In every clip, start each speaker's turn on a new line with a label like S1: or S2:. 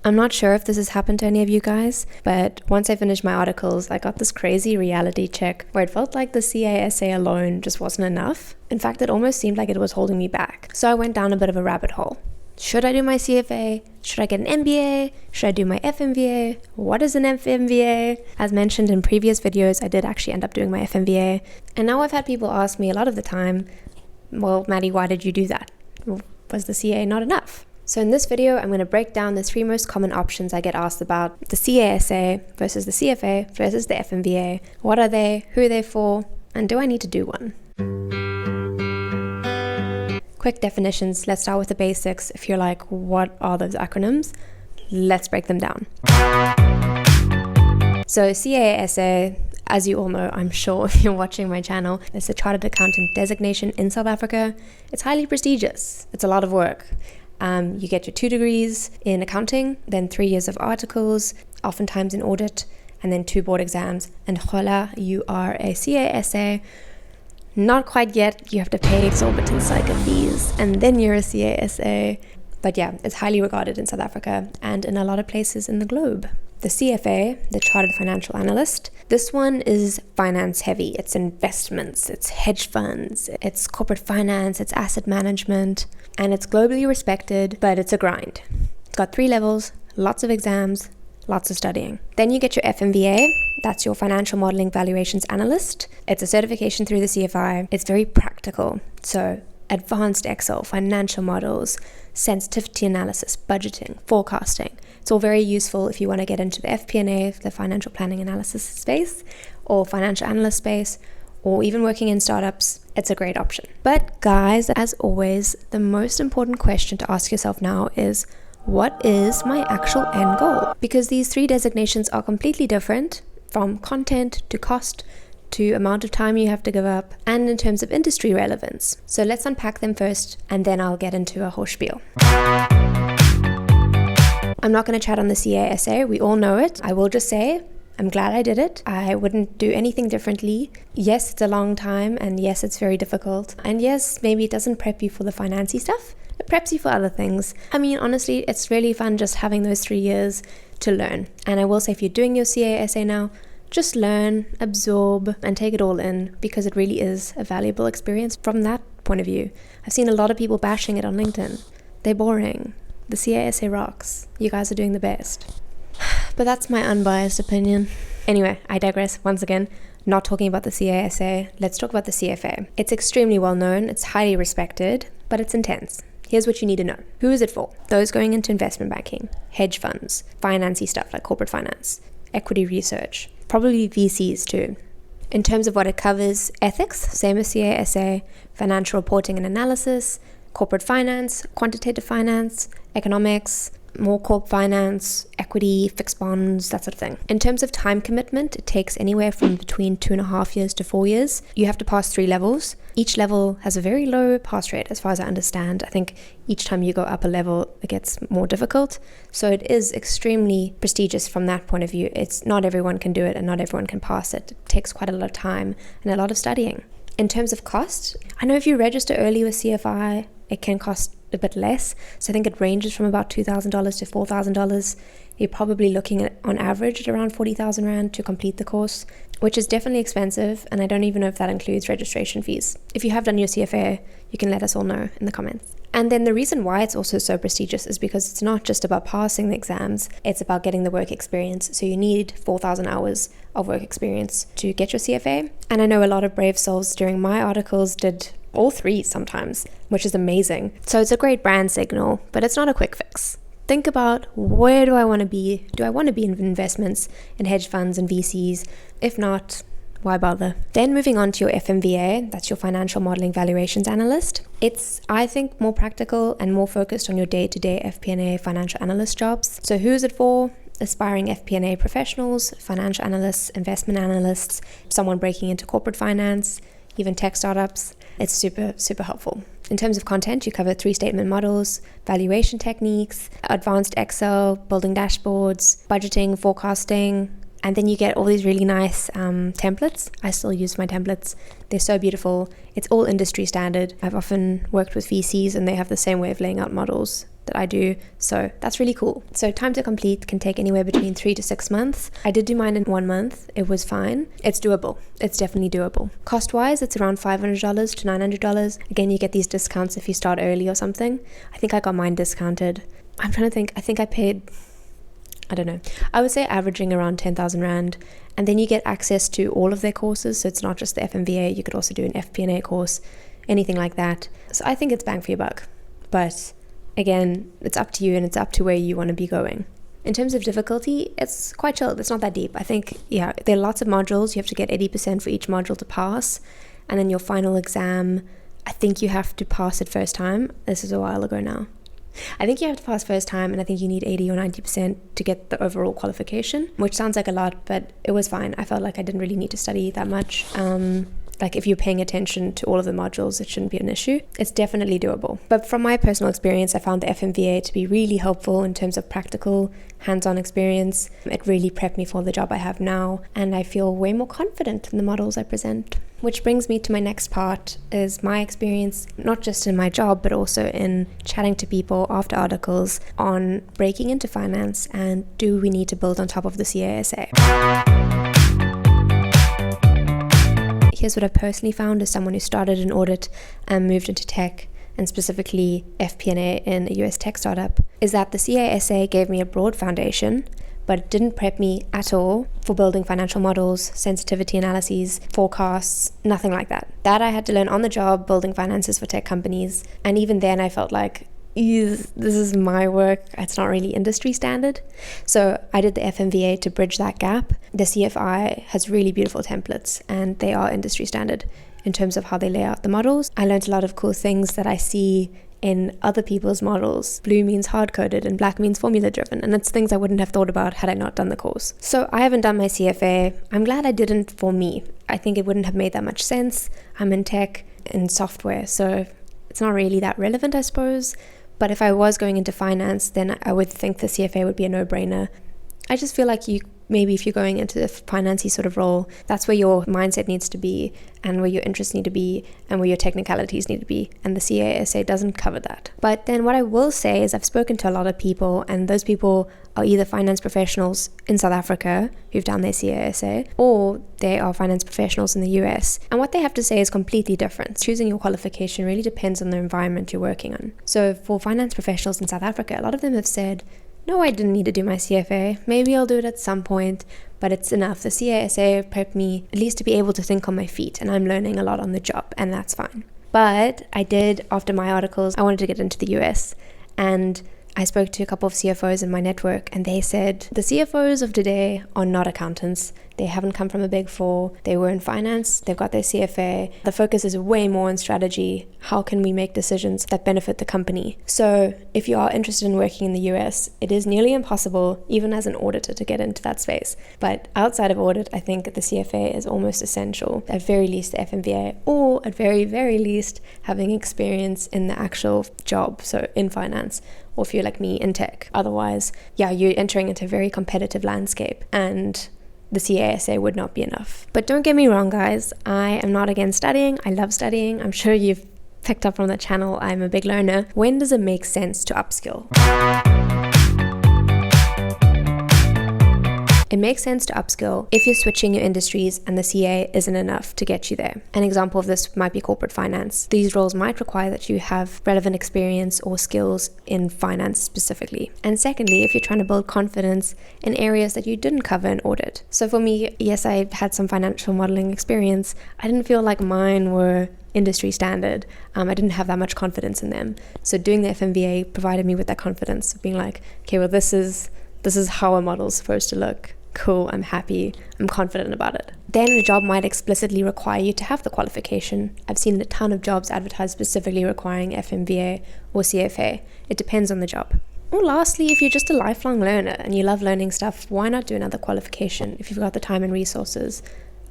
S1: I'm not sure if this has happened to any of you guys, but once I finished my articles, I got this crazy reality check where it felt like the CASA alone just wasn't enough. In fact, it almost seemed like it was holding me back. So I went down a bit of a rabbit hole. Should I do my CFA? Should I get an MBA? Should I do my FMVA? What is an FMVA? As mentioned in previous videos, I did actually end up doing my FMVA. And now I've had people ask me a lot of the time, well, Maddy, why did you do that? Was the CA not enough? So in this video, I'm going to break down the 3 most common options I get asked about the CASA versus the CFA versus the FMVA. What are they? Who are they for? And do I need to do one? Quick definitions. Let's start with the basics. If you're like, what are those acronyms? Let's break them down. So CASA, as you all know, I'm sure if you're watching my channel, it's a Chartered Accountant designation in South Africa. It's highly prestigious. It's a lot of work. You get your 2 degrees in accounting, then 3 years of articles, oftentimes in audit, and then 2 board exams. And voila, you are a CASA. Not quite yet. You have to pay exorbitant cycle fees, and then you're a CASA. But yeah, it's highly regarded in South Africa and in a lot of places in the globe. The CFA, the Chartered Financial Analyst, this one is finance heavy. It's investments, it's hedge funds, it's corporate finance, it's asset management, and it's globally respected, but it's a grind. It's got 3 levels, lots of exams, lots of studying. Then you get your FMVA, that's your Financial Modeling Valuations Analyst. It's a certification through the CFI. It's very practical. So advanced Excel, financial models, sensitivity analysis, budgeting, forecasting. It's all very useful if you want to get into the FP&A, the financial planning analysis space, or financial analyst space, or even working in startups. It's a great option. But guys, as always, the most important question to ask yourself now is, what is my actual end goal? Because these 3 designations are completely different, from content to cost to amount of time you have to give up, and in terms of industry relevance. So let's unpack them first, and then I'll get into a whole spiel. I'm not going to chat on the CASA, we all know it. I will just say, I'm glad I did it. I wouldn't do anything differently. Yes, it's a long time, and yes, it's very difficult. And yes, maybe it doesn't prep you for the financy stuff. It preps you for other things. I mean, honestly, it's really fun just having those 3 years to learn. And I will say, if you're doing your CASA now, just learn, absorb, and take it all in, because it really is a valuable experience from that point of view. I've seen a lot of people bashing it on LinkedIn. They're boring. The CASA rocks. You guys are doing the best. But that's my unbiased opinion. Anyway, I digress once again. Not talking about the CASA, let's talk about the CFA. It's extremely well known, it's highly respected, but it's intense. Here's what you need to know. Who is it for? Those going into investment banking, hedge funds, financy stuff like corporate finance, equity research, probably VCs too. In terms of what it covers, ethics, same as CASA, financial reporting and analysis, corporate finance, quantitative finance, economics, more corp finance, equity, fixed bonds, that sort of thing. In terms of time commitment, it takes anywhere from between 2.5 years to 4 years. You have to pass 3 levels. Each level has a very low pass rate, as far as I understand. I think each time you go up a level, it gets more difficult. So it is extremely prestigious from that point of view. It's not everyone can do it, and not everyone can pass it. It takes quite a lot of time and a lot of studying. In terms of cost, I know if you register early with CFI, it can cost a bit less. So I think it ranges from about $2,000 to $4,000. You're probably looking at, on average, at around 40,000 Rand to complete the course, which is definitely expensive. And I don't even know if that includes registration fees. If you have done your CFA, you can let us all know in the comments. And then the reason why it's also so prestigious is because it's not just about passing the exams, it's about getting the work experience. So you need 4,000 hours of work experience to get your CFA. And I know a lot of brave souls during my articles did all 3 sometimes, which is amazing. So it's a great brand signal, but it's not a quick fix. Think about, where do I want to be? Do I want to be in investments in hedge funds and VCs? If not, why bother? Then moving on to your FMVA, that's your Financial Modeling Valuations Analyst. It's, I think, more practical and more focused on your day-to-day FP&A financial analyst jobs. So who is it for? Aspiring FP&A professionals, financial analysts, investment analysts, someone breaking into corporate finance, even tech startups. It's super, super helpful. In terms of content, you cover 3 statement models, valuation techniques, advanced Excel, building dashboards, budgeting, forecasting, and then you get all these really nice templates. I still use my templates. They're so beautiful. It's all industry standard. I've often worked with VCs and they have the same way of laying out models. that I do, so that's really cool. So time to complete can take anywhere between 3 to 6 months. I did do mine in 1 month. It was fine. It's doable. It's definitely doable. Cost-wise, it's around $500 to $900. Again, you get these discounts if you start early or something. I think I got mine discounted. I'm trying to think. I think I paid, I don't know, I would say averaging around 10,000 Rand. And then you get access to all of their courses. So it's not just the FMVA. You could also do an FP&A course, anything like that. So I think it's bang for your buck. But again, it's up to you, and it's up to where you want to be going. In terms of difficulty, it's quite chill. It's not that deep. I think, there are lots of modules. You have to get 80% for each module to pass. And then your final exam, I think you have to pass it first time. This is a while ago now. I think you have to pass first time, and I think you need 80 or 90% to get the overall qualification, which sounds like a lot, but it was fine. I felt like I didn't really need to study that much. Like if you're paying attention to all of the modules, it shouldn't be an issue. It's definitely doable. But from my personal experience, I found the FMVA to be really helpful in terms of practical, hands-on experience. It really prepped me for the job I have now, and I feel way more confident in the models I present. Which brings me to my next part, is my experience, not just in my job, but also in chatting to people after articles on breaking into finance and do we need to build on top of the CASA. Here's what I personally found as someone who started in audit and moved into tech, and specifically FP&A in a US tech startup, is that the CASA gave me a broad foundation, but it didn't prep me at all for building financial models, sensitivity analyses, forecasts, nothing like that. That I had to learn on the job, building finances for tech companies. And even then I felt like, this is my work, it's not really industry standard. So I did the FMVA to bridge that gap. The CFI has really beautiful templates, and they are industry standard in terms of how they lay out the models. I learned a lot of cool things that I see in other people's models. Blue means hard-coded and black means formula-driven, and it's things I wouldn't have thought about had I not done the course. So I haven't done my CFA. I'm glad I didn't for me. I think it wouldn't have made that much sense. I'm in tech and software, so it's not really that relevant, I suppose. But if I was going into finance, then I would think the CFA would be a no-brainer. I just feel like maybe if you're going into a financy sort of role, that's where your mindset needs to be, and where your interests need to be, and where your technicalities need to be, and the CASA doesn't cover that. But then what I will say is I've spoken to a lot of people, and those people are either finance professionals in South Africa who've done their CASA, or they are finance professionals in the US, and what they have to say is completely different. Choosing your qualification really depends on the environment you're working on. So for finance professionals in South Africa, a lot of them have said, no, I didn't need to do my CFA. Maybe I'll do it at some point, but it's enough. The CASA prepped me at least to be able to think on my feet, and I'm learning a lot on the job, and that's fine. But I did, after my articles, I wanted to get into the US, and I spoke to a couple of CFOs in my network, and they said the CFOs of today are not accountants. They haven't come from a big four. They were in finance. They've got their CFA. The focus is way more on strategy. How can we make decisions that benefit the company? So if you are interested in working in the US, it is nearly impossible, even as an auditor, to get into that space. But outside of audit, I think the CFA is almost essential. At very least the FMVA, or at very, very least having experience in the actual job, so in finance, or if you're like me, in tech. Otherwise, you're entering into a very competitive landscape, and the CASA would not be enough. But don't get me wrong, guys. I am not against studying. I love studying. I'm sure you've picked up from the channel. I'm a big learner. When does it make sense to upskill? It makes sense to upskill if you're switching your industries and the CA isn't enough to get you there. An example of this might be corporate finance. These roles might require that you have relevant experience or skills in finance specifically. And secondly, if you're trying to build confidence in areas that you didn't cover in audit. So for me, yes, I had some financial modeling experience. I didn't feel like mine were industry standard. I didn't have that much confidence in them. So doing the FMVA provided me with that confidence of being like, okay, well, this is how a model's supposed to look. Cool, I'm happy, I'm confident about it. Then a job might explicitly require you to have the qualification. I've seen a ton of jobs advertised specifically requiring FMVA or CFA. It depends on the job. Or lastly, if you're just a lifelong learner and you love learning stuff, why not do another qualification if you've got the time and resources?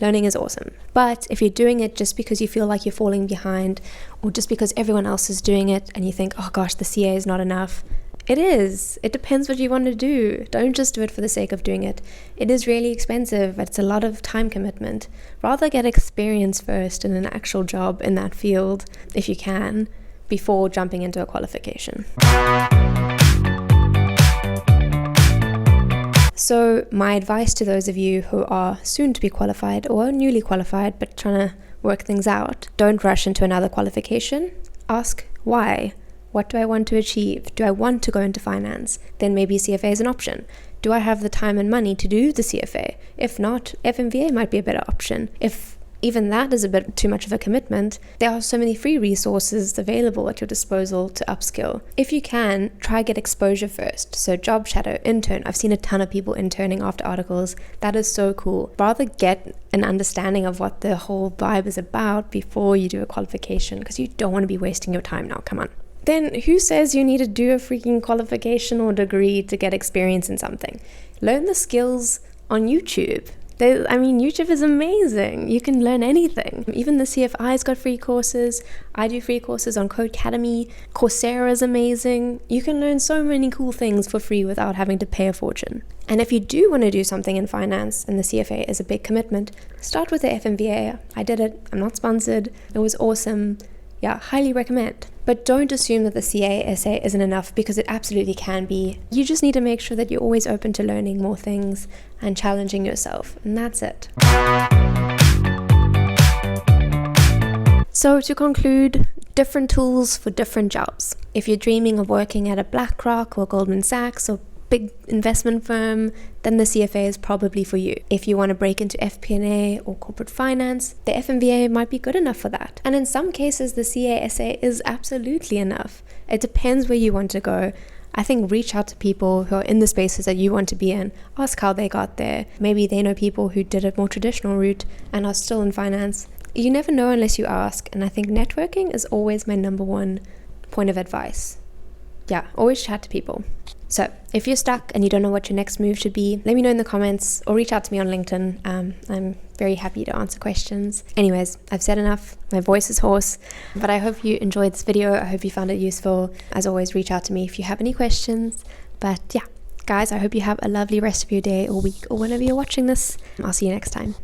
S1: Learning is awesome. But if you're doing it just because you feel like you're falling behind, or just because everyone else is doing it and you think, oh gosh, the CA is not enough, it is. It depends what you want to do. Don't just do it for the sake of doing it. It is really expensive. It's a lot of time commitment. Rather get experience first in an actual job in that field, if you can, before jumping into a qualification. So my advice to those of you who are soon to be qualified or newly qualified but trying to work things out, don't rush into another qualification. Ask why. What do I want to achieve? Do I want to go into finance? Then maybe CFA is an option. Do I have the time and money to do the CFA? If not, FMVA might be a better option. If even that is a bit too much of a commitment, there are so many free resources available at your disposal to upskill. If you can, try get exposure first. So job shadow, intern. I've seen a ton of people interning after articles. That is so cool. Rather get an understanding of what the whole vibe is about before you do a qualification, because you don't want to be wasting your time now. Come on. Then who says you need to do a freaking qualification or degree to get experience in something? Learn the skills on YouTube. YouTube is amazing. You can learn anything. Even the CFI's got free courses. I do free courses on Codecademy. Coursera is amazing. You can learn so many cool things for free without having to pay a fortune. And if you do want to do something in finance and the CFA is a big commitment, start with the FMVA. I did it. I'm not sponsored. It was awesome. Yeah, highly recommend. But don't assume that the CASA isn't enough, because it absolutely can be. You just need to make sure that you're always open to learning more things and challenging yourself. And that's it. So to conclude, different tools for different jobs. If you're dreaming of working at a BlackRock or Goldman Sachs or big investment firm, then the CFA is probably for you. If you want to break into FP&A or corporate finance, the FMVA might be good enough for that. And in some cases, the CASA is absolutely enough. It depends where you want to go. I think reach out to people who are in the spaces that you want to be in. Ask how they got there. Maybe they know people who did a more traditional route and are still in finance. You never know unless you ask. And I think networking is always my number one point of advice. Yeah, always chat to people. So if you're stuck and you don't know what your next move should be, let me know in the comments or reach out to me on LinkedIn. I'm very happy to answer questions. Anyways, I've said enough. My voice is hoarse, but I hope you enjoyed this video. I hope you found it useful. As always, reach out to me if you have any questions. But yeah, guys, I hope you have a lovely rest of your day or week or whenever you're watching this. I'll see you next time.